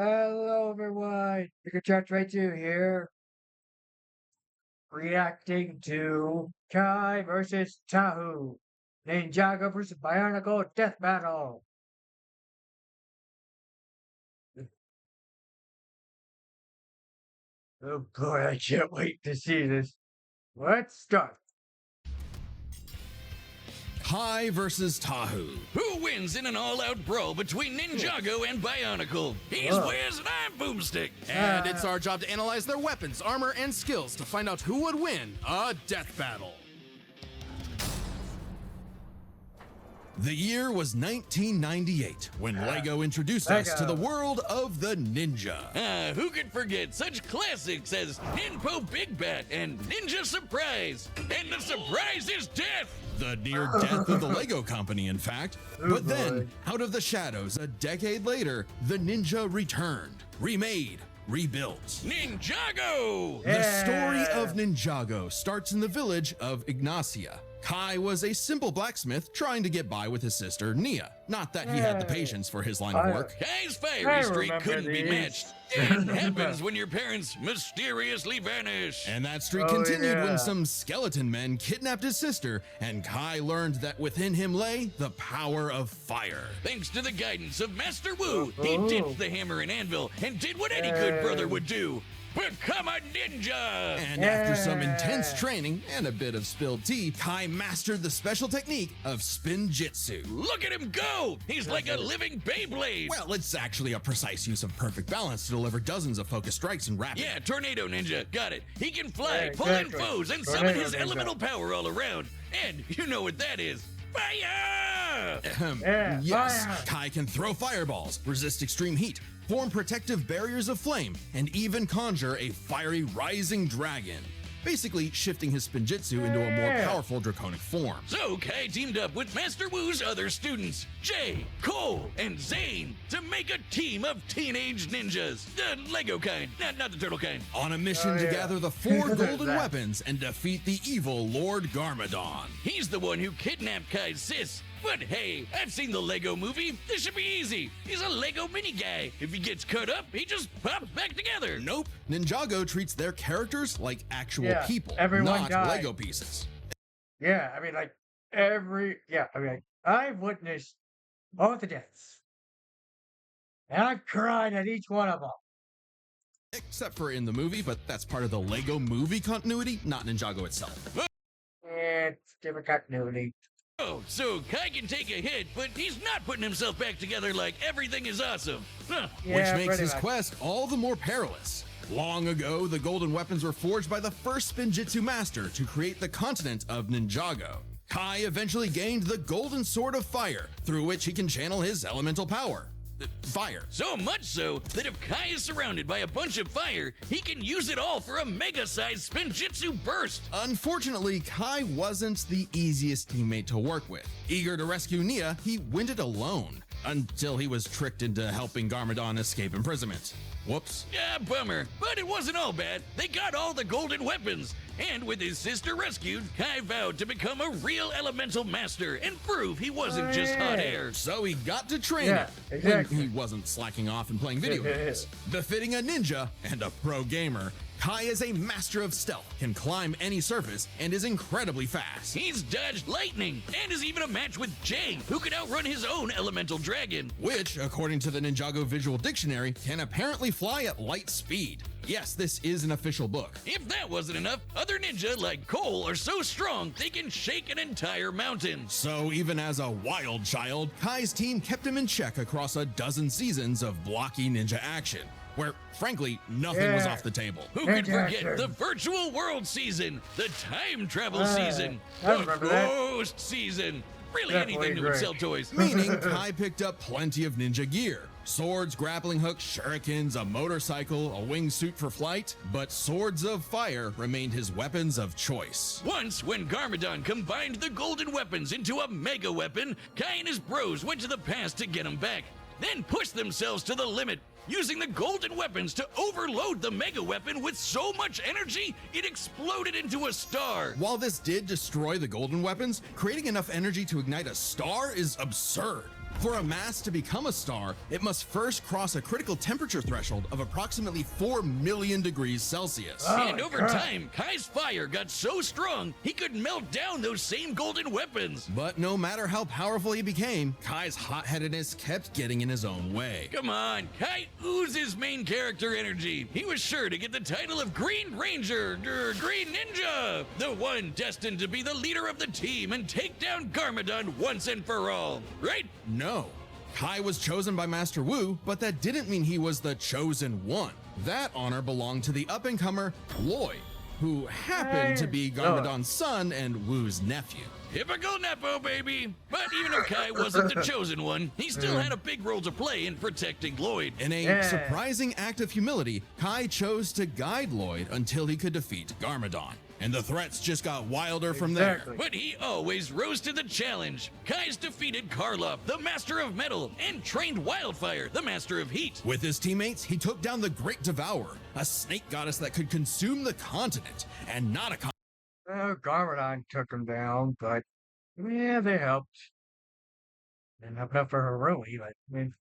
Hello, everyone. You can chat right to here, reacting to Kai versus Tahu, Ninjago versus Bionicle Death Battle. Oh boy, I can't wait to see this. Let's start. Kai versus Tahu. Who wins in an all-out brawl between Ninjago and Bionicle? He's Whoa. Wiz and I'm Boomstick. And it's our job to analyze their weapons, armor, and skills to find out who would win a death battle. The year was 1998 when LEGO introduced us to the world of the ninja. Who could forget such classics as Ninpo Big Bat and Ninja Surprise? And the surprise is death! The near death of the LEGO company, in fact. But then, out of the shadows, a decade later, the ninja returned, remade, rebuilt. Ninjago! The story of Ninjago starts in the village of Ignacia. Kai was a simple blacksmith trying to get by with his sister, Nia. Not that he had the patience for his line of work. Kai's fiery streak couldn't be matched. It happens when your parents mysteriously vanish. And that streak continued when some skeleton men kidnapped his sister, and Kai learned that within him lay the power of fire. Thanks to the guidance of Master Wu, he ditched the hammer and anvil and did what any good brother would do. Become a ninja! And after some intense training and a bit of spilled tea, Kai mastered the special technique of spin jitsu. Look at him go! He's like a living Beyblade! Well, it's actually a precise use of perfect balance to deliver dozens of focus strikes in rapid. Yeah, Tornado Ninja, got it. He can fly, pull in foes, and summon his elemental power all around. And you know what that is. Fire! Yes, Kai can throw fireballs, resist extreme heat, form protective barriers of flame, and even conjure a fiery rising dragon. Basically shifting his spinjitzu into a more powerful draconic form. So Kai teamed up with Master Wu's other students, Jay, Cole, and Zane, to make a team of teenage ninjas. The Lego kind, not the turtle kind. On a mission to gather the 4 golden weapons and defeat the evil Lord Garmadon. He's the one who kidnapped Kai's sis. But hey, I've seen the Lego movie. This should be easy. He's a Lego mini guy. If he gets cut up, he just pops back together. Nope. Ninjago treats their characters like actual people, everyone not died. Lego pieces. Yeah, I mean, like, I've witnessed all the deaths. And I've cried at each one of them. Except for in the movie, but that's part of the Lego movie continuity, not Ninjago itself. It's different continuity. Oh, so Kai can take a hit, but he's not putting himself back together like everything is awesome. Huh. Which makes his quest all the more perilous. Long ago, the golden weapons were forged by the first Spinjitzu master to create the continent of Ninjago. Kai eventually gained the Golden Sword of Fire, through which he can channel his elemental power. Fire. So much so that if Kai is surrounded by a bunch of fire, he can use it all for a mega-sized Spinjitzu burst. Unfortunately, Kai wasn't the easiest teammate to work with. Eager to rescue Nia, he went it alone, until he was tricked into helping Garmadon escape imprisonment. Whoops. Yeah, bummer. But it wasn't all bad. They got all the golden weapons. And with his sister rescued, Kai vowed to become a real elemental master and prove he wasn't just hot air. So he got to training. Exactly. When he wasn't slacking off and playing video games. Befitting a ninja and a pro gamer, Kai is a master of stealth, can climb any surface, and is incredibly fast. He's dodged lightning and is even a match with Jay, who can outrun his own elemental dragon. Which, according to the Ninjago Visual Dictionary, can apparently fly at light speed. Yes, this is an official book. If that wasn't enough, other ninja like Cole are so strong they can shake an entire mountain. So even as a wild child, Kai's team kept him in check across a dozen seasons of blocky ninja action, where, frankly, nothing was off the table. Who could forget the virtual world season, the time travel season, the ghost season, really anything that would sell toys. Meaning Kai picked up plenty of ninja gear. Swords, grappling hooks, shurikens, a motorcycle, a wingsuit for flight, but swords of fire remained his weapons of choice. Once, when Garmadon combined the golden weapons into a mega weapon, Kai and his bros went to the past to get him back, then pushed themselves to the limit, using the golden weapons to overload the mega weapon with so much energy, it exploded into a star. While this did destroy the golden weapons, creating enough energy to ignite a star is absurd. For a mass to become a star, it must first cross a critical temperature threshold of approximately 4 million degrees Celsius. Oh And my over God. time, Kai's fire got so strong, he could melt down those same golden weapons. But no matter how powerful he became, Kai's hot-headedness kept getting in his own way. Come on, Kai oozes main character energy. He was sure to get the title of Green Ranger, Green Ninja, the one destined to be the leader of the team and take down Garmadon once and for all, right? No. Kai was chosen by Master Wu, but that didn't mean he was the chosen one. That honor belonged to the up-and-comer Lloyd, who happened to be Garmadon's son and Wu's nephew. Typical Nepo, baby. But even if Kai wasn't the chosen one, he still had a big role to play in protecting Lloyd. In a Yeah. surprising act of humility, Kai chose to guide Lloyd until he could defeat Garmadon. And the threats just got wilder from there. Exactly. But he always rose to the challenge. Kai's defeated Karloff, the Master of Metal, and trained Wildfire, the Master of Heat. With his teammates, he took down the Great Devourer, a snake goddess that could consume the continent, and not a Garmadon took him down, but yeah, they helped. Didn't help enough for Harui, but I mean,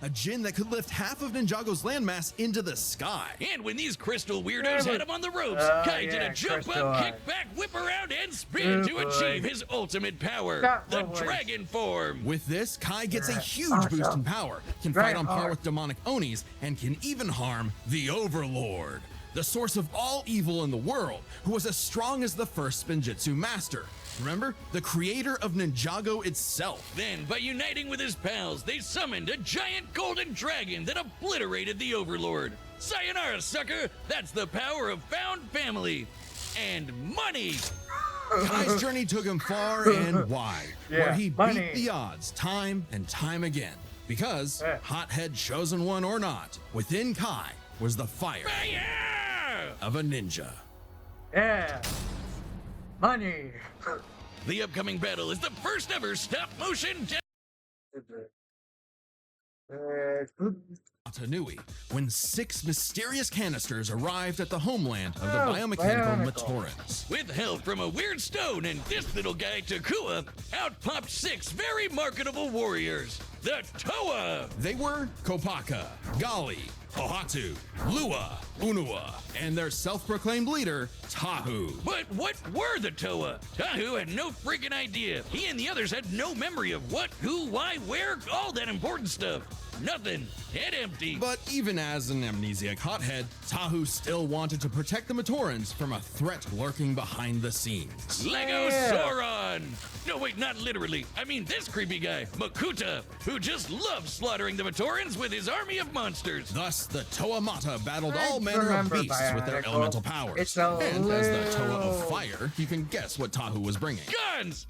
a djinn that could lift half of Ninjago's landmass into the sky. And when these crystal weirdos Yeah, but- had him on the ropes, Kai did yeah, a jump crystal up, eye. kick back, whip around, and spin to Good achieve boy. his ultimate power, That the boy. dragon form. With this, Kai gets a Yeah, huge boost awesome. in power, can Very fight on par hard. with demonic Onis, and can even harm the Overlord, the source of all evil in the world, who was as strong as the first Spinjitzu master. Remember? The creator of Ninjago itself. Then, by uniting with his pals, they summoned a giant golden dragon that obliterated the Overlord. Sayonara, sucker! That's the power of found family. And money! Kai's journey took him far and wide, where Yeah, he money. beat the odds time and time again. Because, Yeah. hothead chosen one or not, within Kai was the fire Fire! of a ninja. yeah, money. The upcoming battle is the first ever stop-motion Tanui, when 6 mysterious canisters arrived at the homeland of the Oh, biomechanical bionicle. Matorans. With help from a weird stone and this little guy Takua, out popped 6 very marketable warriors. The Toa! They were Kopaka, Gali, Ohatu, Lua, Unua, and their self-proclaimed leader, Tahu. But what were the Toa? Tahu had no freaking idea. He and the others had no memory of what, who, why, where, all that important stuff. Nothing. Head empty. But even as an amnesiac hothead, Tahu still wanted to protect the Matorans from a threat lurking behind the scenes. Lego Yeah. Sauron! No, wait, not literally. I mean this creepy guy, Makuta, who just loves slaughtering the Matorans with his army of monsters. Thus, the Toa Mata battled I all manner of remember beasts with their Bionicle. elemental powers. It's a And as the Toa of little- Fire, you can guess what Tahu was bringing. Guns!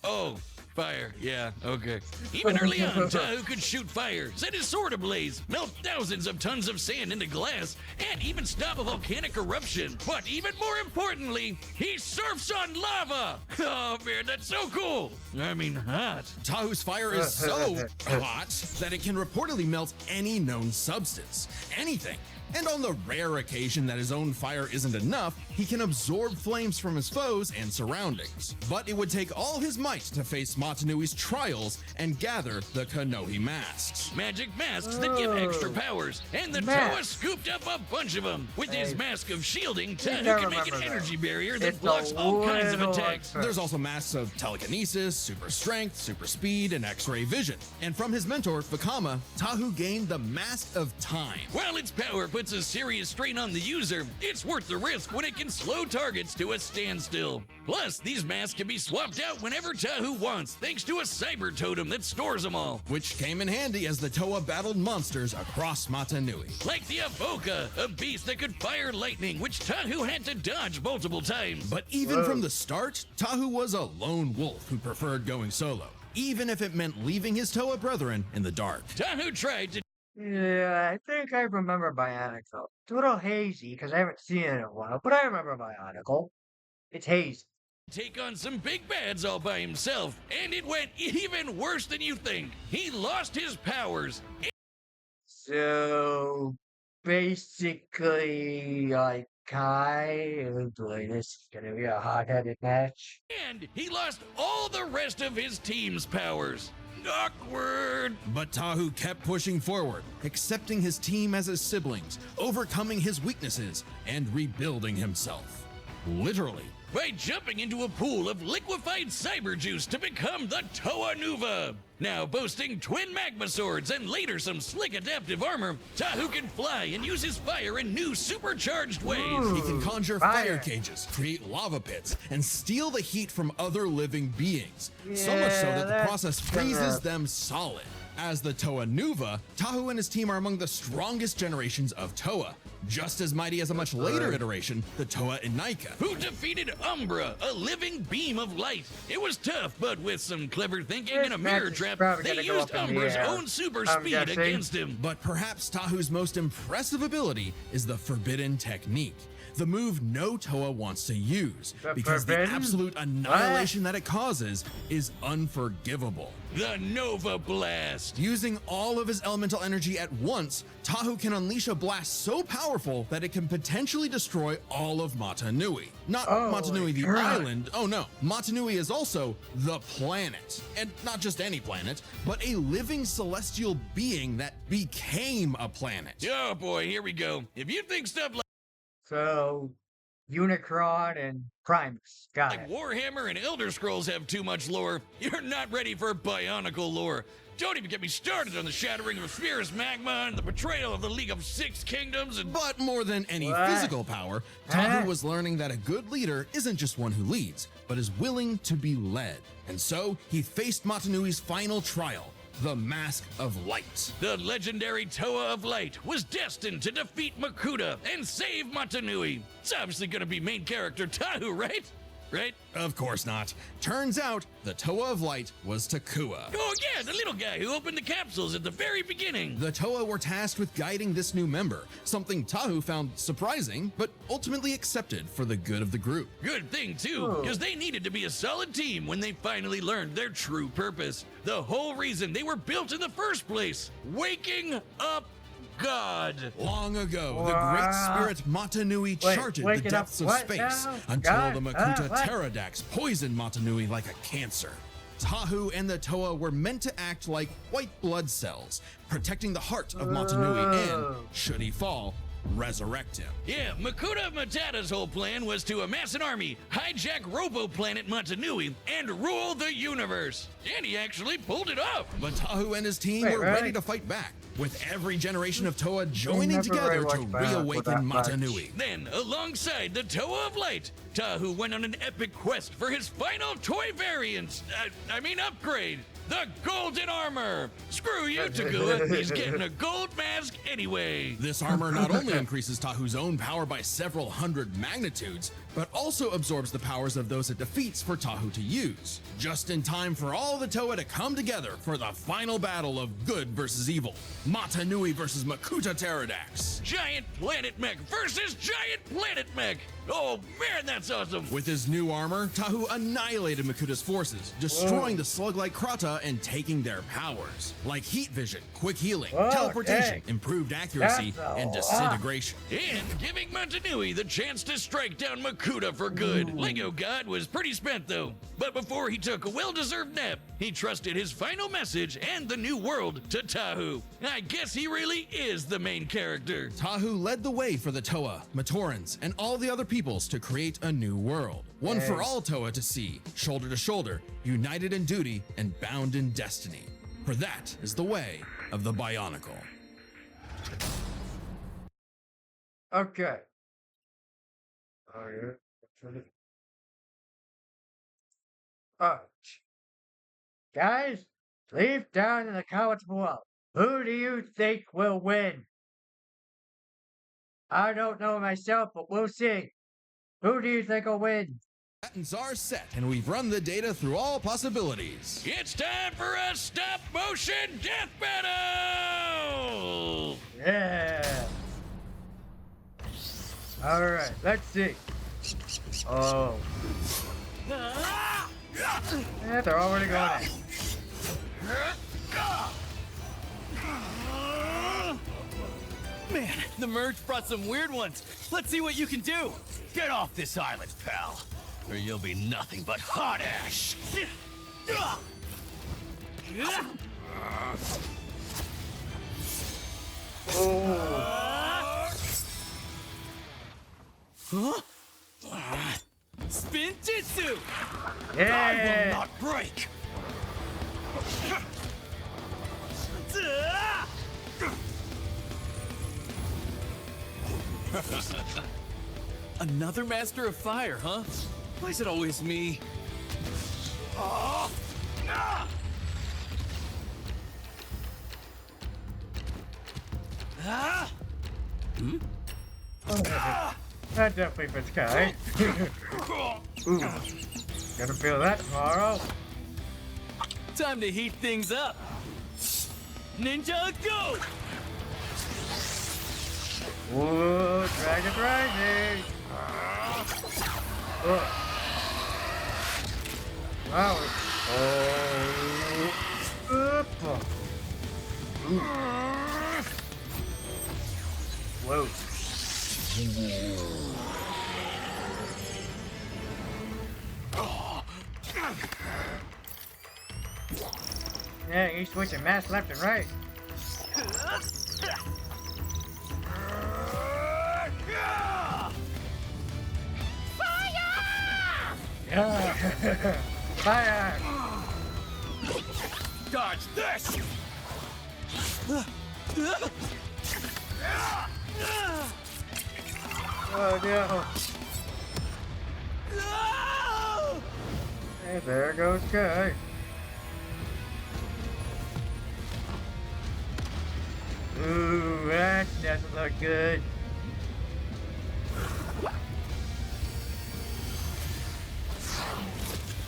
Oh, fire. Yeah, okay. Even early on, Tahu could shoot fire, set his sword ablaze, melt thousands of tons of sand into glass, and even stop a volcanic eruption. But even more importantly, he surfs on lava! Oh man, that's so cool! I mean, hot. Tahu's fire is so hot that it can reportedly melt any known substance. Anything. And on the rare occasion that his own fire isn't enough, he can absorb flames from his foes and surroundings. But it would take all his might to face Matanui's trials and gather the Kanohi masks. Magic masks that give extra powers, and the Toa Masks. scooped up a bunch of them. With his Hey. mask of shielding, never Tahu can make an remember that. energy barrier that It's a blocks all kinds of little attacks. unfair. There's also masks of telekinesis, super strength, super speed, and X-ray vision. And from his mentor, Fakama, Tahu gained the Mask of Time. While its power puts a serious strain on the user, it's worth the risk when it can slow targets to a standstill. Plus, these masks can be swapped out whenever Tahu wants, thanks to a cyber totem that stores them all. Which came in handy as the Toa battled monsters across Matanui. Like the Avoca, a beast that could fire lightning, which Tahu had to dodge multiple times. But even from the start, Tahu was a lone wolf who preferred going solo, even if it meant leaving his Toa brethren in the dark. Tahu tried to Yeah, I think I remember Bionicle. It's a little hazy because I haven't seen it in a while, but I remember Bionicle. It's hazy. take on some big bads all by himself, and it went even worse than you think. He lost his powers, So basically, like Kai, oh boy, this is gonna be a hot-headed match. and he lost all the rest of his team's powers. Awkward. But Tahu kept pushing forward, accepting his team as his siblings, overcoming his weaknesses, and rebuilding himself. Literally. By jumping into a pool of liquefied cyber juice to become the Toa Nuva. Now boasting twin magma swords and later some slick adaptive armor, Tahu can fly and use his fire in new supercharged ways. He can conjure fire cages, create lava pits, and steal the heat from other living beings. So much so that the process freezes them solid. As the Toa Nuva, Tahu and his team are among the strongest generations of Toa, just as mighty as a much later iteration, the Toa Inaika. Who defeated Umbra, a living beam of light. It was tough, but with some clever thinking and a mirror trap, they used Umbra's own super speed against him. But perhaps Tahu's most impressive ability is the Forbidden Technique. The move no Toa wants to use, because the absolute annihilation that it causes is unforgivable. The Nova Blast! Using all of his elemental energy at once, Tahu can unleash a blast so powerful that it can potentially destroy all of Mata Nui. Not Mata Nui the island, oh no. Mata Nui is also the planet. And not just any planet, but a living celestial being that became a planet. Oh boy, here we go. If you think stuff So, Unicron and Primus. Got like it. Warhammer and Elder Scrolls have too much lore, you're not ready for Bionicle lore. Don't even get me started on the shattering of Sphere's magma and the betrayal of the League of Six Kingdoms and... But more than any physical power, Tahu was learning that a good leader isn't just one who leads, but is willing to be led. And so, he faced Mata Nui's final trial, the Mask of Light. The legendary Toa of Light was destined to defeat Makuta and save Mata Nui. It's obviously gonna be main character Tahu, right? Right? Of course not. Turns out, the Toa of Light was Takua. Oh yeah, the little guy who opened the capsules at the very beginning. The Toa were tasked with guiding this new member, something Tahu found surprising, but ultimately accepted for the good of the group. Good thing too, because they needed to be a solid team when they finally learned their true purpose. The whole reason they were built in the first place, waking up God. Long ago, the great spirit Mata Nui charted the depths of space until the Makuta Pterodax poisoned Mata Nui like a cancer. Tahu and the Toa were meant to act like white blood cells, protecting the heart of Mata Nui and, should he fall, resurrect him. Yeah, Makuta Matata's whole plan was to amass an army, hijack Robo-Planet Mata Nui, and rule the universe. And he actually pulled it off. But Tahu and his team were ready to fight back, with every generation of Toa joining together to reawaken Mata Nui. Then, alongside the Toa of Light, Tahu went on an epic quest for his final toy variant. Upgrade. The Golden Armor! Screw you, Takua. He's getting a gold mask anyway. This armor not only increases Tahu's own power by several hundred magnitudes, but also absorbs the powers of those it defeats for Tahu to use. Just in time for all the Toa to come together for the final battle of good versus evil. Mata Nui versus Makuta Pterodax. Giant Planet Mech versus Giant Planet Mech! Oh man, that's awesome! With his new armor, Tahu annihilated Makuta's forces, destroying the slug-like Krata and taking their powers, like heat vision, quick healing, teleportation, improved accuracy, and disintegration. And giving Mata Nui the chance to strike down Makuta for good. Lego God was pretty spent though. But before he took a well-deserved nap, he trusted his final message and the new world to Tahu. I guess he really is the main character. Tahu led the way for the Toa, Matorans, and all the other peoples to create a new world. One for all Toa to see, shoulder to shoulder, united in duty and bound in destiny. For that is the way of the Bionicle. Okay. Oh, yeah. Guys, leave down in the comments below. Who do you think will win? I don't know myself, but we'll see. Who do you think will win? Buttons are set, and we've run the data through all possibilities. It's time for a stop-motion death battle! Yeah. Alright, let's see. Oh. Yeah, they're already going in. Man, the merge brought some weird ones. Let's see what you can do. Get off this island, pal, or you'll be nothing but hot ash. Huh? Spin Jitsu! Yeah. I will not break! Another master of fire, huh? Why is it always me? That definitely fits Kai. Ooh. Gonna feel that tomorrow. Time to heat things up. Ninja, go! Whoa, Dragon's Rising! Wow. Oh. Oop. Ooh. Whoa. Yeah, he's switching mass left and right. Yeah. Fire! Dodge this! Oh no. Hey, there goes Kai. Ooh, that doesn't look good.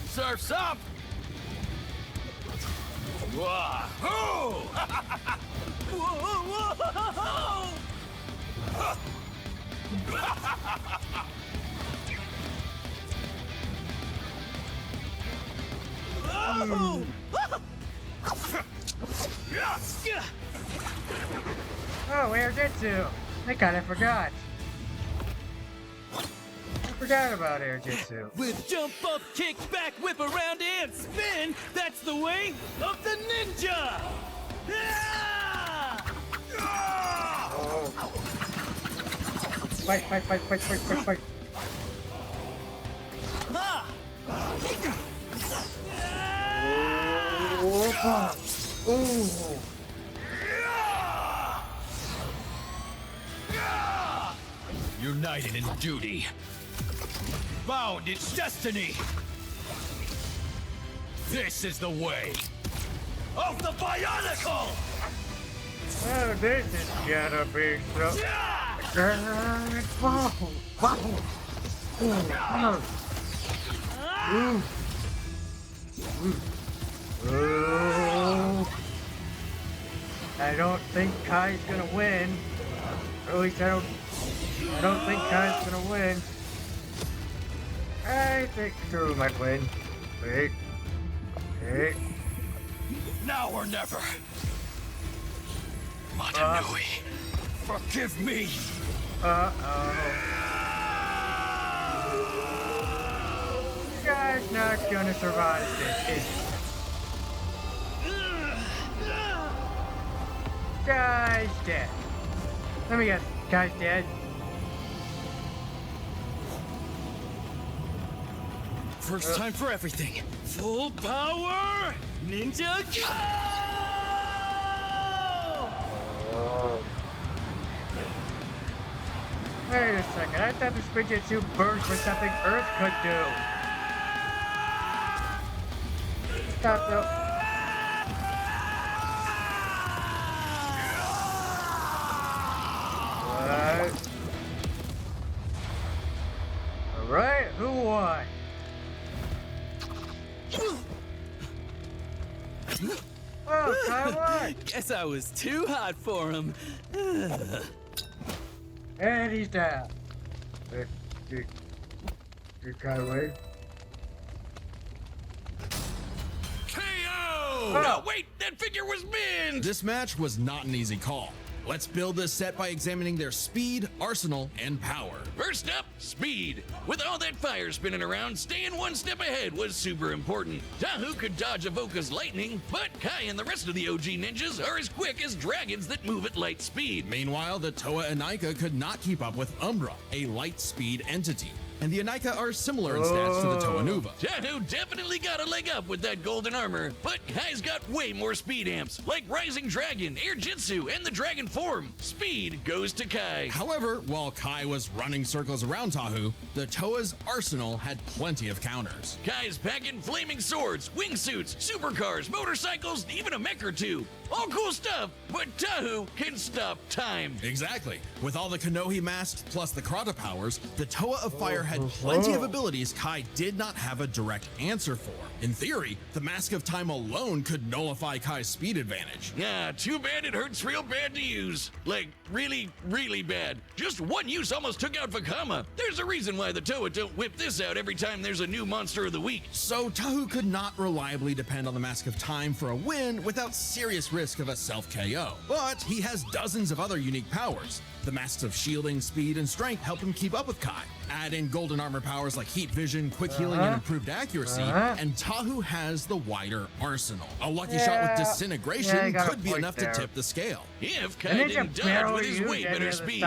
Surf's up! Whoa! Whoa! Oh, air jitsu. I kinda forgot. I forgot about air jitsu. With jump up, kick back, whip around, and spin, that's the way of the ninja! Oh. Fight, fight, fight, fight, fight, fight, fight. Ooh. United in duty. Bound in destiny. This is the way of the Bionicle! Oh, this is gonna be so... Wow. Wow. Ooh. Ooh. Ooh. I don't think Kai's gonna win. Or at least I don't think Kai's gonna win. I think Tahu might win. Wait. Wait. Now or never. Matanui, forgive me. Uh-oh. You guys not gonna survive this, is he? Guy's dead. Let me guess. Guy's dead. First time for everything. Full power, ninja go! Wait a second. I thought the Spinjitzu burst was something Earth could do. Stop though. What? Alright, who won? Oh, Kai won! Guess I was too hot for him. And he's down. Did Kai win? KO! No, wait, that figure was Min! This match was not an easy call. Let's build this set by examining their speed, arsenal, and power. First up, speed. With all that fire spinning around, staying one step ahead was super important. Tahu could dodge Avoca's lightning, but Kai and the rest of the OG ninjas are as quick as dragons that move at light speed. Meanwhile, the Toa Anika could not keep up with Umbra, a light speed entity. And the Anika are similar in stats to the Toa Nuva. Tahu definitely got a leg up with that golden armor, but Kai's got way more speed amps, like Rising Dragon, Air Jitsu, and the Dragon Form. Speed goes to Kai. However, while Kai was running circles around Tahu, the Toa's arsenal had plenty of counters. Kai's packing flaming swords, wingsuits, supercars, motorcycles, even a mech or two. All cool stuff, but Tahu can stop time. Exactly. With all the Konohi masks plus the Krata powers, the Toa of Fire had plenty of abilities Kai did not have a direct answer for. In theory, the Mask of Time alone could nullify Kai's speed advantage. Yeah, too bad it hurts real bad to use. Like, really, really bad. Just one use almost took out FIYAAA. There's a reason why the Toa don't whip this out every time there's a new monster of the week. So Tahu could not reliably depend on the Mask of Time for a win without serious risk of a self-KO. But he has dozens of other unique powers. The masks of shielding, speed, and strength help him keep up with Kai. Add in golden armor powers like heat vision, quick healing, and improved accuracy, and Tahu has the wider arsenal. A lucky shot with disintegration could be enough to tip the scale. If Kai didn't dodge with his way better speed.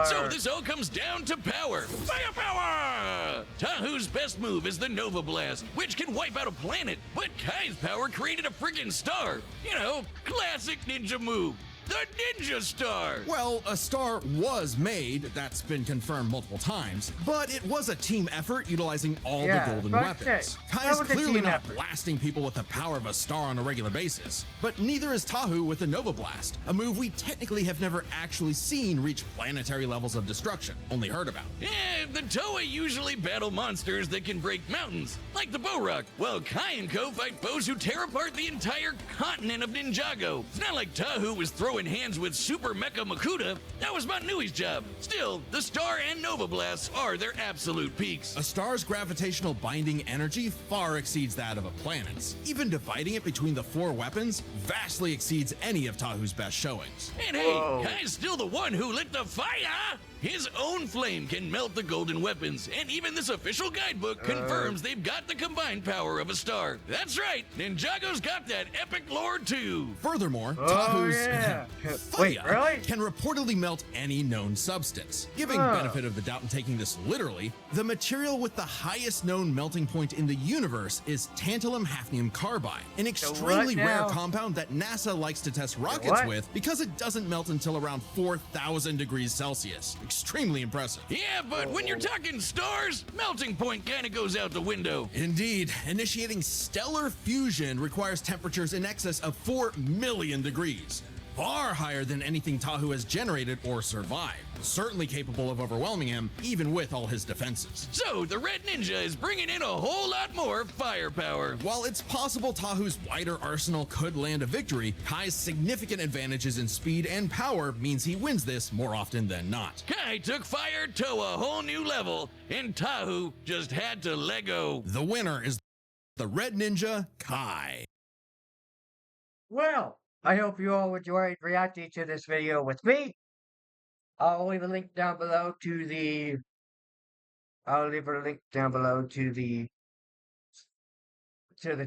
So this all comes down to power. Firepower! Tahu's best move is the Nova Blast, which can wipe out a planet, but Kai's power created a friggin' star. You know, classic ninja move. The Ninja Star! Well, a star was made, that's been confirmed multiple times, but it was a team effort utilizing all the golden weapons. Kai is clearly not blasting people with the power of a star on a regular basis, but neither is Tahu with the Nova Blast, a move we technically have never actually seen reach planetary levels of destruction, only heard about. Yeah, the Toa usually battle monsters that can break mountains, like the Borok, while Kai and Co fight foes who tear apart the entire continent of Ninjago. It's not like Tahu was throwing hands with Super Mecha Makuta. That was Manui's job. Still, the Star and Nova Blasts are their absolute peaks. A star's gravitational binding energy far exceeds that of a planet's. Even dividing it between the 4 weapons vastly exceeds any of Tahu's best showings. And hey, Kai's still the one who lit the fire! His own flame can melt the golden weapons, and even this official guidebook confirms they've got the combined power of a star. That's right, Ninjago's got that epic lore too. Furthermore, Tahu's really? can reportedly melt any known substance. Giving benefit of the doubt and taking this literally, the material with the highest known melting point in the universe is tantalum hafnium carbide, an extremely rare compound that NASA likes to test rockets with because it doesn't melt until around 4,000 degrees Celsius. Extremely impressive. Yeah, but when you're talking stars, melting point kinda goes out the window. Indeed, initiating stellar fusion requires temperatures in excess of 4 million degrees. Far higher than anything Tahu has generated or survived. Certainly capable of overwhelming him, even with all his defenses. So, the Red Ninja is bringing in a whole lot more firepower. While it's possible Tahu's wider arsenal could land a victory, Kai's significant advantages in speed and power means he wins this more often than not. Kai took fire to a whole new level, and Tahu just had to let go. The winner is the Red Ninja, Kai. Well, I hope you all enjoyed reacting to this video with me. I'll leave a link down below to the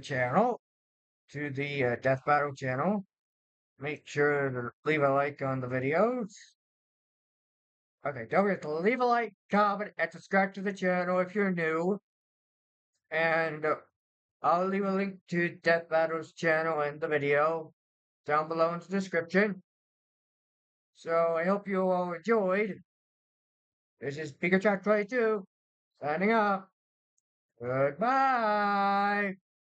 channel, to the Death Battle channel. Make sure to leave a like on the videos. Okay, don't forget to leave a like, comment, and subscribe to the channel if you're new. And I'll leave a link to Death Battle's channel in the video down below in the description. So I hope you all enjoyed. This is PikaChat22 signing off. Goodbye.